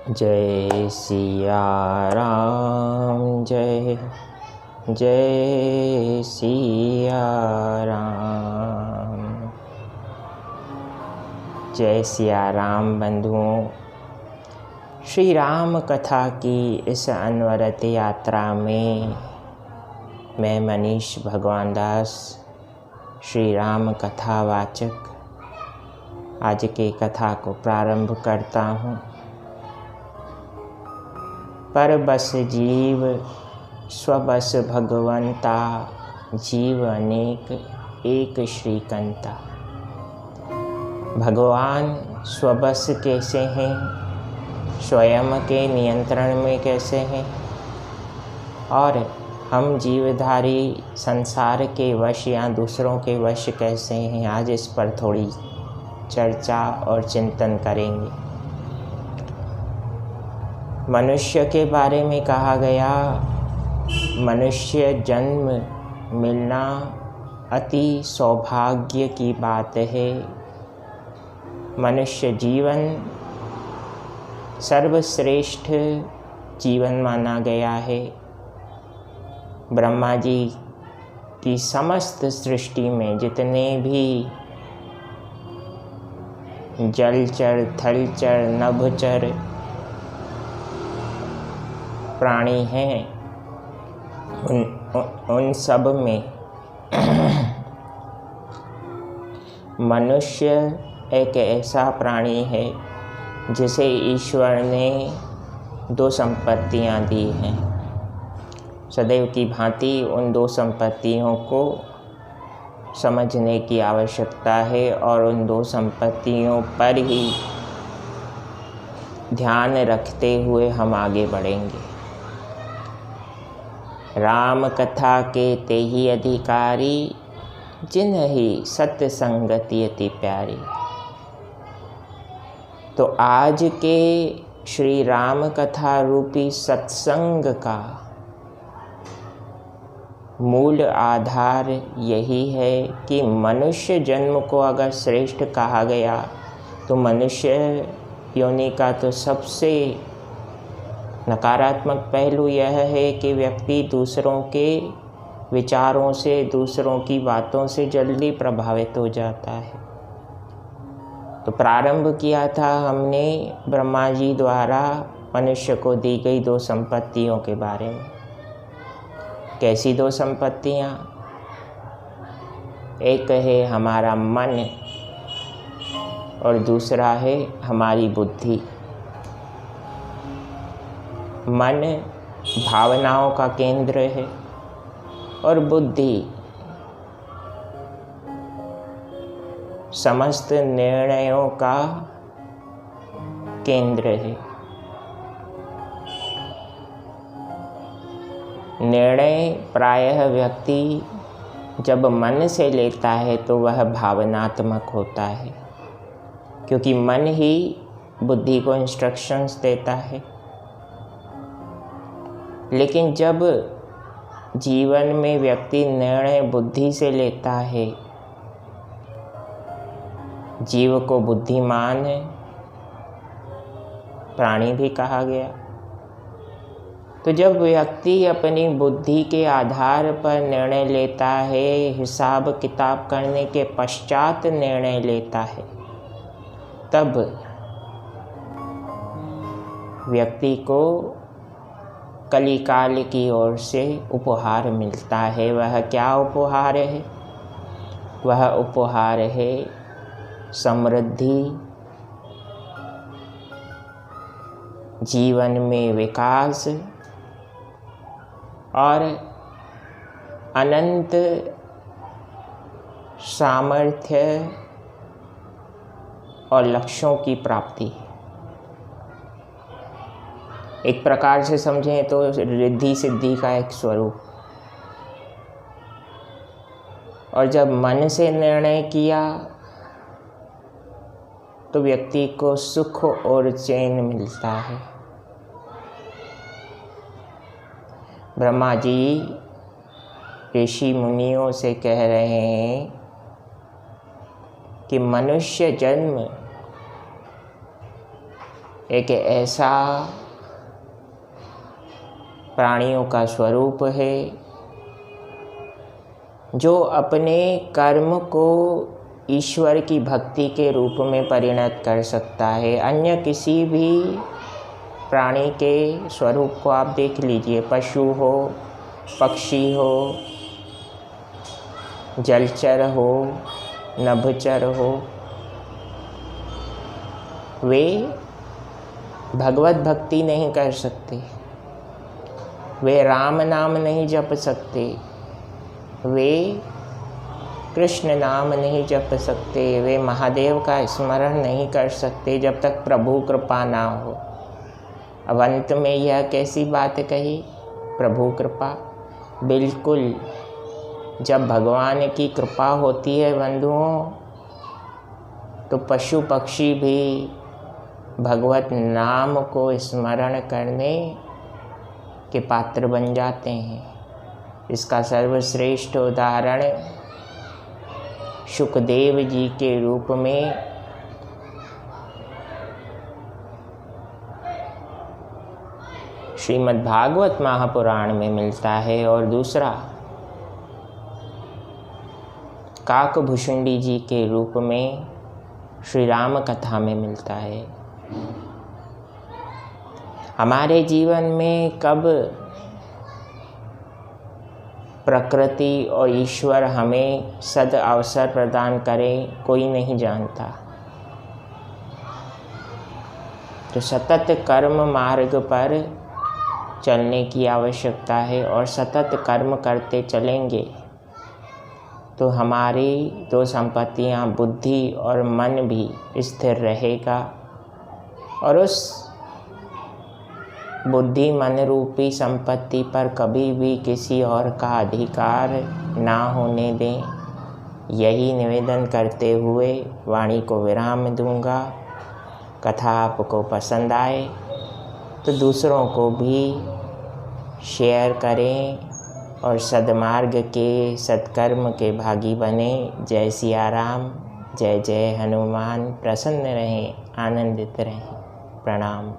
जय सिया राम, जय जय सिया राम। जय सिया राम बंधुओं। श्री राम कथा की इस अनवरत यात्रा में मैं मनीष भगवान दास, श्री राम कथा वाचक, आज की कथा को प्रारंभ करता हूँ। पर बस जीव स्वबस भगवंता, जीव अनेक एक श्रीकंता। भगवान स्वबस कैसे हैं, स्वयं के नियंत्रण में कैसे हैं, और हम जीवधारी संसार के वश या दूसरों के वश कैसे हैं, आज इस पर थोड़ी चर्चा और चिंतन करेंगे। मनुष्य के बारे में कहा गया, मनुष्य जन्म मिलना अति सौभाग्य की बात है। मनुष्य जीवन सर्वश्रेष्ठ जीवन माना गया है। ब्रह्मा जी की समस्त सृष्टि में जितने भी जलचर, थलचर, नभचर प्राणी हैं, उन सब में मनुष्य एक ऐसा प्राणी है जिसे ईश्वर ने दो संपत्तियां दी हैं। सदैव की भांति उन दो संपत्तियों को समझने की आवश्यकता है और उन दो संपत्तियों पर ही ध्यान रखते हुए हम आगे बढ़ेंगे। राम कथा के तेहि अधिकारी, जिन्हि सत्य संगति अति प्यारी। तो आज के श्री राम कथा रूपी सत्संग का मूल आधार यही है कि मनुष्य जन्म को अगर श्रेष्ठ कहा गया तो मनुष्य योनि का तो सबसे नकारात्मक पहलू यह है कि व्यक्ति दूसरों के विचारों से, दूसरों की बातों से जल्दी प्रभावित हो जाता है। तो प्रारंभ किया था हमने ब्रह्मा जी द्वारा मनुष्य को दी गई दो संपत्तियों के बारे में। कैसी दो संपत्तियाँ? एक है हमारा मन और दूसरा है हमारी बुद्धि। मन भावनाओं का केंद्र है और बुद्धि समस्त निर्णयों का केंद्र है। निर्णय प्रायः व्यक्ति जब मन से लेता है तो वह भावनात्मक होता है, क्योंकि मन ही बुद्धि को इंस्ट्रक्शंस देता है। लेकिन जब जीवन में व्यक्ति निर्णय बुद्धि से लेता है, जीव को बुद्धिमान प्राणी भी कहा गया। तो जब व्यक्ति अपनी बुद्धि के आधार पर निर्णय लेता है, हिसाब किताब करने के पश्चात निर्णय लेता है, तब व्यक्ति को कलिकाल की ओर से उपहार मिलता है। वह क्या उपहार है? वह उपहार है समृद्धि, जीवन में विकास और अनंत सामर्थ्य और लक्ष्यों की प्राप्ति। एक प्रकार से समझें तो रिद्धि सिद्धि का एक स्वरूप। और जब मन से निर्णय किया तो व्यक्ति को सुख और चैन मिलता है। ब्रह्मा जी ऋषि मुनियों से कह रहे हैं कि मनुष्य जन्म एक ऐसा प्राणियों का स्वरूप है जो अपने कर्म को ईश्वर की भक्ति के रूप में परिणत कर सकता है। अन्य किसी भी प्राणी के स्वरूप को आप देख लीजिए, पशु हो, पक्षी हो, जलचर हो, नभचर हो, वे भगवत भक्ति नहीं कर सकते, वे राम नाम नहीं जप सकते, वे कृष्ण नाम नहीं जप सकते, वे महादेव का स्मरण नहीं कर सकते जब तक प्रभु कृपा ना हो। अब अंत में यह कैसी बात कही, प्रभु कृपा? बिल्कुल, जब भगवान की कृपा होती है बंधुओं, तो पशु पक्षी भी भगवत नाम को स्मरण करने के पात्र बन जाते हैं। इसका सर्वश्रेष्ठ उदाहरण शुकदेव जी के रूप में श्रीमद् भागवत महापुराण में मिलता है, और दूसरा काकभुषुंडी जी के रूप में श्री राम कथा में मिलता है। हमारे जीवन में कब प्रकृति और ईश्वर हमें सद अवसर प्रदान करें, कोई नहीं जानता। तो सतत कर्म मार्ग पर चलने की आवश्यकता है, और सतत कर्म करते चलेंगे तो हमारी दो संपत्तियां, बुद्धि और मन भी स्थिर रहेगा, और उस बुद्धि मन रूपी संपत्ति पर कभी भी किसी और का अधिकार ना होने दें। यही निवेदन करते हुए वाणी को विराम दूंगा। कथा आपको पसंद आए तो दूसरों को भी शेयर करें और सद्मार्ग के, सत्कर्म के भागी बने। जय सिया राम, जय जय हनुमान। प्रसन्न रहें, आनंदित रहें। प्रणाम।